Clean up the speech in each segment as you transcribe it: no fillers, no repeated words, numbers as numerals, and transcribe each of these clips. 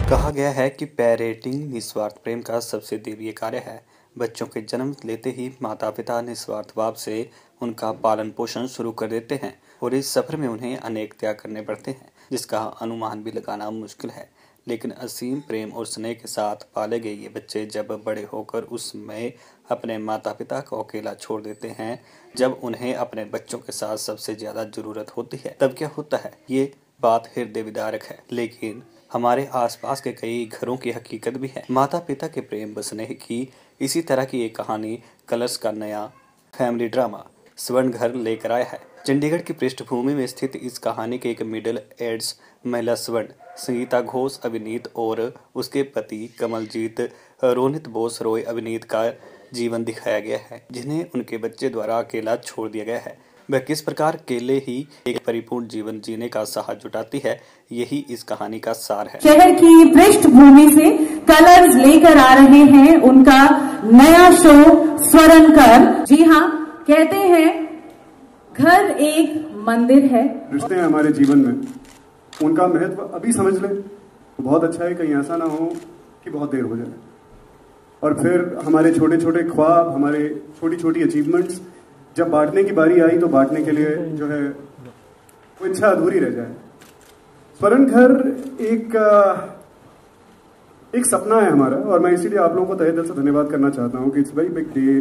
कहा गया है कि पेरेंटिंग निस्वार्थ प्रेम का सबसे दैवीय कार्य है। बच्चों के जन्म लेते ही माता पिता निस्वार्थ भाव से उनका पालन पोषण शुरू कर देते हैं और इस सफर में उन्हें अनेक त्याग करने पड़ते हैं, जिसका अनुमान भी लगाना मुश्किल है। लेकिन असीम प्रेम और स्नेह के साथ पाले गए ये बच्चे जब बड़े होकर उसमें अपने माता पिता को अकेला छोड़ देते हैं, जब उन्हें अपने बच्चों के साथ सबसे ज्यादा जरूरत होती है, तब क्या होता है? ये बात हृदय विदारक है, लेकिन हमारे आसपास के कई घरों की हकीकत भी है। माता पिता के प्रेम व स्नेह की इसी तरह की एक कहानी कलर्स का नया फैमिली ड्रामा स्वर्ण घर लेकर आया है। चंडीगढ़ की पृष्ठभूमि में स्थित इस कहानी के एक मिडिल एज महिला स्वर्ण संगीता घोष अभिनीत और उसके पति कमलजीत रोनित बोस रॉय अभिनीत का जीवन दिखाया गया है, जिन्हें उनके बच्चे द्वारा अकेला छोड़ दिया गया है। वह किस प्रकार अकेले ही एक परिपूर्ण जीवन जीने का साहस जुटाती है, यही इस कहानी का सार है। शहर की पृष्ठभूमि से कलर्स लेकर आ रहे हैं उनका नया शो स्वर्ण घर। जी हाँ, कहते हैं घर एक मंदिर है। रिश्ते हैं हमारे जीवन में, उनका महत्व अभी समझ ले तो बहुत अच्छा है। कहीं ऐसा ना हो कि बहुत देर हो जाए और फिर हमारे छोटे छोटे ख्वाब, हमारे छोटी छोटी अचीवमेंट्स जब बांटने की बारी आई तो बांटने के लिए जो है वो इच्छा अधूरी रह जाए। स्वर्ण घर एक सपना है हमारा और मैं इसीलिए आप लोगों को तहे दिल से धन्यवाद करना चाहता हूं कि it's very big day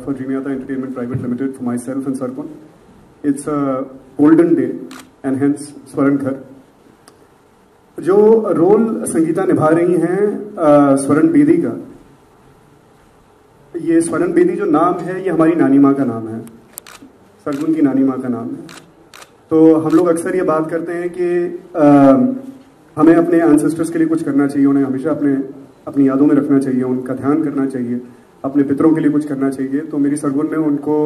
for जीनियाता entertainment private limited, for my self and Sargun. It's a golden day and hence Swarn Ghar. जो रोल संगीता निभा रही हैं स्वर्ण बेदी का, ये स्वर्ण बेदी जो नाम है ये हमारी नानी माँ का नाम है, सरगुन की नानी माँ का नाम है। तो हम लोग अक्सर ये बात करते हैं कि हमें अपने एंसेस्टर्स के लिए कुछ करना चाहिए, उन्हें हमेशा अपनी यादों में रखना चाहिए, उनका ध्यान करना चाहिए, अपने पितरों के लिए कुछ करना चाहिए। तो मेरी सरगुन ने उनको,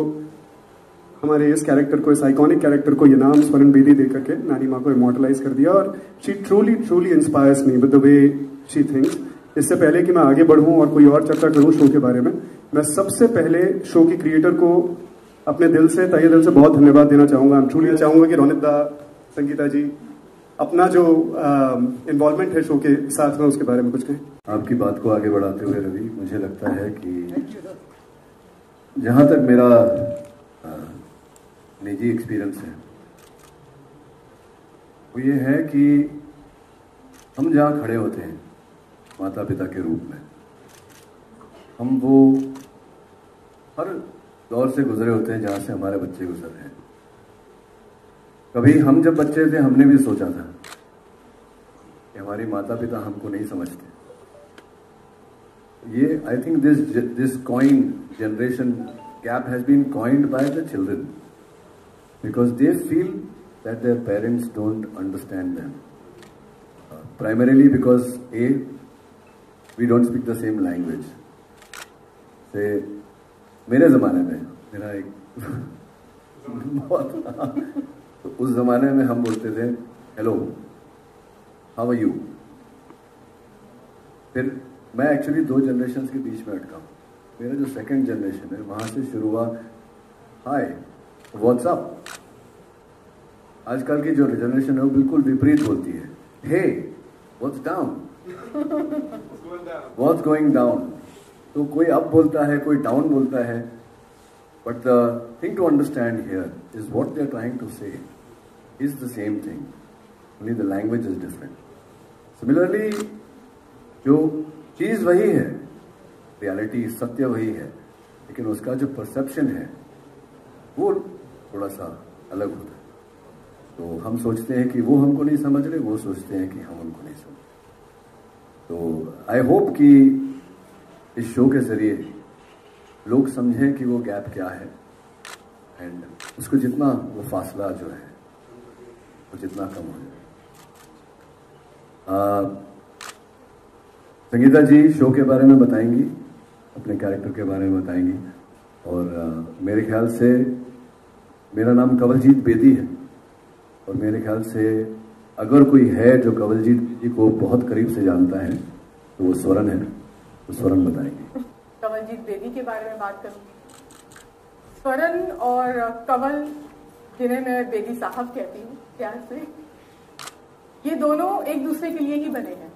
हमारे इस कैरेक्टर को, इस आइकॉनिक कैरेक्टर को ये नाम स्वर्ण बेदी दे करके नानी माँ को इमोर्टलाइज कर दिया और she truly inspires me with the way she thinks. इससे पहले कि मैं आगे बढ़ूं और कोई और चर्चा करूं शो के बारे में, मैं सबसे पहले शो की क्रिएटर को अपने दिल से, तहे दिल से बहुत धन्यवाद देना चाहूंगा। मैं ट्रूली चाहूंगा कि रोनित दा, संगीता जी अपना जो इन्वॉल्वमेंट है शो के साथ में उसके बारे में कुछ कहें। आपकी बात को आगे बढ़ाते हुए रवि, मुझे लगता है कि जहां तक मेरा निजी एक्सपीरियंस है वो ये है कि हम जहां खड़े होते हैं माता पिता के रूप में, हम वो हर दौर से गुजरे होते हैं जहां से हमारे बच्चे गुजर रहे हैं। कभी हम जब बच्चे थे हमने भी सोचा था कि हमारी माता पिता हमको नहीं समझते। ये I think this coin generation gap has been coined by the children because they feel that their parents don't understand them, primarily because we don't speak the same language. से मेरे ज़माने में मेरा एक तो उस ज़माने में हम बोलते थे हेलो, हाउ आर यू। फिर मैं एक्चुअली 2 जनरेशन के बीच में अटका हूँ। मेरा जो सेकंड जनरेशन है वहाँ से शुरू हुआ हाय व्हाट्सअप। आजकल की जो जनरेशन है वो बिल्कुल विपरीत बोलती है, hey what's down, what's going down. तो कोई अप बोलता है, कोई डाउन बोलता है, but the thing to understand here is what they are trying to say is the same thing, only the language is different. Similarly जो चीज वही है, रियलिटी सत्य वही है, लेकिन उसका जो परसेप्शन है वो थोड़ा सा अलग होता है। तो हम सोचते हैं कि वो हमको नहीं समझ रहे, वो सोचते हैं कि हम उनको नहीं समझ। तो आई होप कि इस शो के जरिए लोग समझें कि वो गैप क्या है एंड उसको जितना वो फासला जो है वो जितना कम हो जाए। संगीता जी शो के बारे में बताएंगी, अपने कैरेक्टर के बारे में बताएंगी और मेरे ख्याल से मेरा नाम कवलजीत बेदी है और मेरे ख्याल से अगर कोई है जो कवलजीत जी को बहुत करीब से जानता है तो वो स्वर्ण है, तो स्वर्ण बताएंगे। कवलजीत बेदी के बारे में बात करूंगी। स्वर्ण और कवल, जिन्हें मैं बेदी साहब कहती हूँ प्यार से, ये दोनों एक दूसरे के लिए ही बने हैं।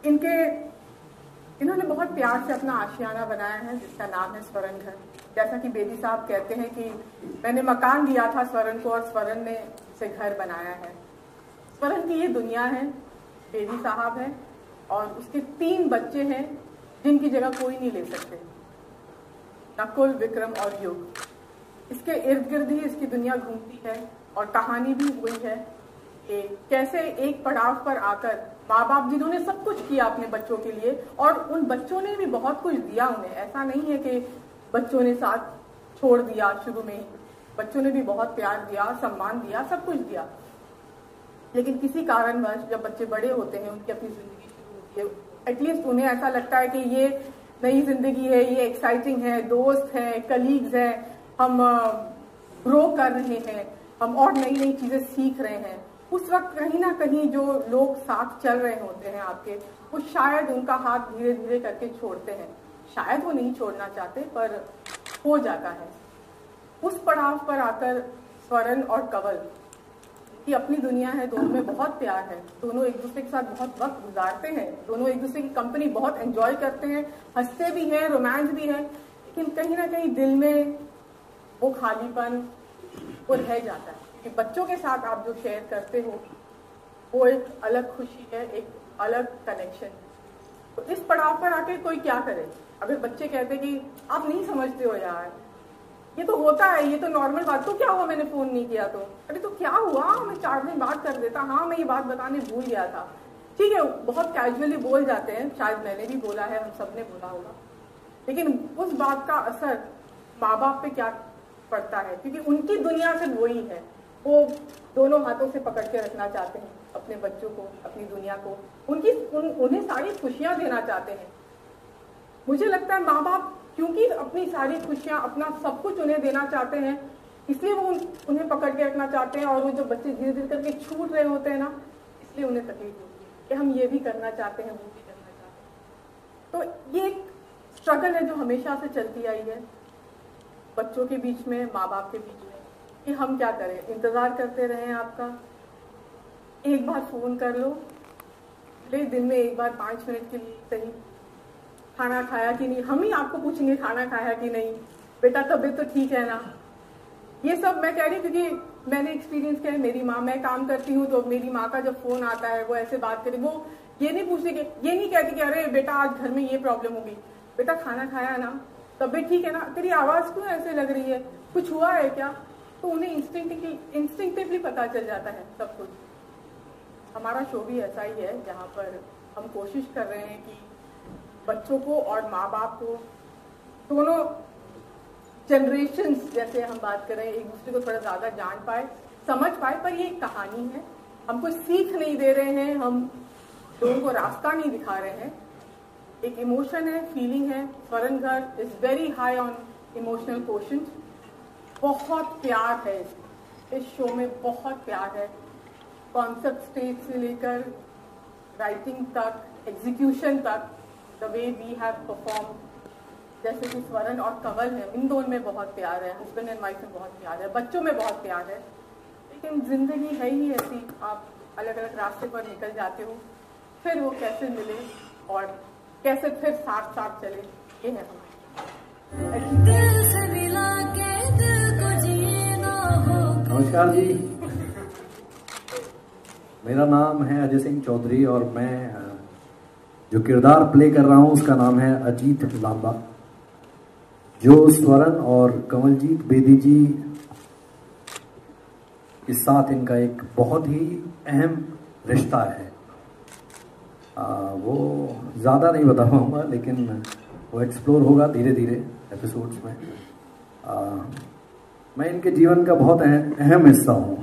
इन्होंने बहुत प्यार से अपना आशियाना बनाया है जिसका नाम है स्वरण घर। जैसा कि बेदी साहब कहते हैं कि मैंने मकान दिया था स्वरण को और स्वरण ने उसे घर बनाया है। स्वरण की ये दुनिया है, बेदी साहब है और उसके 3 बच्चे हैं जिनकी जगह कोई नहीं ले सकते, नकुल, विक्रम और युग। इसके इर्द गिर्द ही इसकी दुनिया घूमती है और कहानी भी हुई है कि कैसे एक पड़ाव पर आकर माँ बाप जिन्होंने सब कुछ किया अपने बच्चों के लिए और उन बच्चों ने भी बहुत कुछ दिया उन्हें, ऐसा नहीं है कि बच्चों ने साथ छोड़ दिया शुरू में ही, बच्चों ने भी बहुत प्यार दिया, सम्मान दिया, सब कुछ दिया। लेकिन किसी कारणवश जब बच्चे बड़े होते हैं, उनकी अपनी जिंदगी शुरू होती है, एटलीस्ट उन्हें ऐसा लगता है कि ये नई जिंदगी है, ये एक्साइटिंग है, दोस्त है, कलीग्स है, हम ग्रो कर रहे हैं, हम और नई नई चीजें सीख रहे हैं। उस वक्त कहीं ना कहीं जो लोग साथ चल रहे होते हैं आपके, वो शायद उनका हाथ धीरे धीरे करके छोड़ते हैं। शायद वो नहीं छोड़ना चाहते पर हो जाता है। उस पड़ाव पर आकर स्वरण और कंवल की अपनी दुनिया है, दोनों में बहुत प्यार है, दोनों एक दूसरे के साथ बहुत वक्त गुजारते हैं, दोनों एक दूसरे की कंपनी बहुत एंजॉय करते हैं, हंसते भी हैं, रोमांस भी है, लेकिन कहीं ना कहीं दिल में वो खालीपन वो रह जाता है कि बच्चों के साथ आप जो शेयर करते हो वो एक अलग खुशी है, एक अलग कनेक्शन है। तो इस पड़ाव पर आके कोई क्या करे? अगर बच्चे कहते कि आप नहीं समझते हो यार, ये तो होता है, ये तो नॉर्मल बात, तो क्या हुआ मैंने फोन नहीं किया तो? अरे तो क्या हुआ, मैं 4 दिन बात कर देता, हाँ मैं ये बात बताने भूल गया था, ठीक है, बहुत कैजुअली बोल जाते हैं, शायद मैंने भी बोला है, हम सबने बोला होगा, लेकिन उस बात का असर माँ बाप पे क्या पड़ता है? क्योंकि उनकी दुनिया सिर्फ वही है, वो दोनों हाथों से पकड़ के रखना चाहते हैं अपने बच्चों को, अपनी दुनिया को, उन्हें सारी खुशियां देना चाहते हैं। मुझे लगता है माँ बाप क्योंकि अपनी सारी खुशियां, अपना सब कुछ उन्हें देना चाहते हैं, इसलिए वो उन्हें पकड़ के रखना चाहते हैं, और वो जो बच्चे धीरे धीरे करके छूट रहे होते हैं ना, इसलिए उन्हें तकलीफ होती है कि हम ये भी करना चाहते हैं, वो भी करना चाहते हैं। तो ये एक स्ट्रगल है जो हमेशा से चलती आई है बच्चों के बीच में, माँ बाप के बीच में, कि हम क्या करें, इंतजार करते रहें आपका, एक बार फोन कर लो, ले दिन में एक बार 5 मिनट के लिए सही, खाना खाया कि नहीं, हम ही आपको पूछेंगे खाना खाया कि नहीं, बेटा तबीयत तो ठीक है ना। ये सब मैं कह रही हूँ क्योंकि मैंने एक्सपीरियंस किया है, मेरी माँ, मैं काम करती हूँ तो मेरी माँ का जब फोन आता है वो ऐसे बात करे, वो ये नहीं पूछती, ये नहीं कहती कि अरे बेटा आज घर में ये प्रॉब्लम होगी, बेटा खाना खाया ना, तबीयत ठीक है ना, तेरी आवाज क्यों ऐसे लग रही है, कुछ हुआ है क्या? तो उन्हें इंस्टिंक्टिवली पता चल जाता है सब कुछ। हमारा शो भी ऐसा ही है जहाँ पर हम कोशिश कर रहे हैं कि बच्चों को और माँ बाप को, दोनों जनरेशन्स जैसे हम बात करें, एक दूसरे को थोड़ा ज्यादा जान पाए, समझ पाए। पर ये एक कहानी है, हम कोई सीख नहीं दे रहे हैं, हम लोगों को रास्ता नहीं दिखा रहे हैं, एक इमोशन है, फीलिंग है। स्वरण घर is very high on emotional quotient. बहुत प्यार है इस शो में, बहुत प्यार है, कॉन्सेप्ट स्टेज से लेकर राइटिंग तक, एग्जीक्यूशन तक, the way we have perform. जैसे कि स्वरण और कंवल है, इन दोनों में बहुत प्यार है, हस्बैंड एंड वाइफ में बहुत प्यार है, बच्चों में बहुत प्यार है। लेकिन जिंदगी है ही ऐसी, आप अलग अलग रास्ते पर निकल जाते हो, फिर वो कैसे मिले और कैसे फिर साथ साथ चले, ये है नमस्कार जी, मेरा नाम है अजय सिंह चौधरी और मैं जो किरदार प्ले कर रहा हूं उसका नाम है अजीत लांबा। जो स्वरण और कंवलजीत बेदी जी के साथ इनका एक बहुत ही अहम रिश्ता है, वो ज़्यादा नहीं बता पाऊँगा, लेकिन वो एक्सप्लोर होगा धीरे धीरे एपिसोड्स में। मैं इनके जीवन का बहुत अहम हिस्सा हूँ,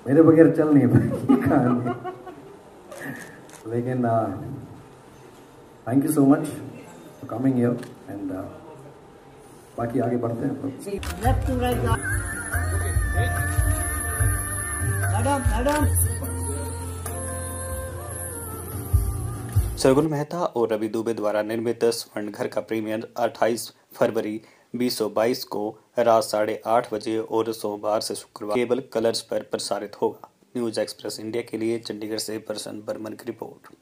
मेरे बगैर चल नहीं पाएगी कहानी। लेकिन thank you so much for coming here and बाकी आगे बढ़ते हैं। सरगुन मेहता और रवि दुबे द्वारा निर्मित स्वर्ण घर का प्रीमियर 28 फरवरी 2022 को रात 8:30 बजे और सोमवार से शुक्रवार केबल कलर्स पर प्रसारित होगा। न्यूज एक्सप्रेस इंडिया के लिए चंडीगढ़ से प्रसन्न बर्मन की रिपोर्ट।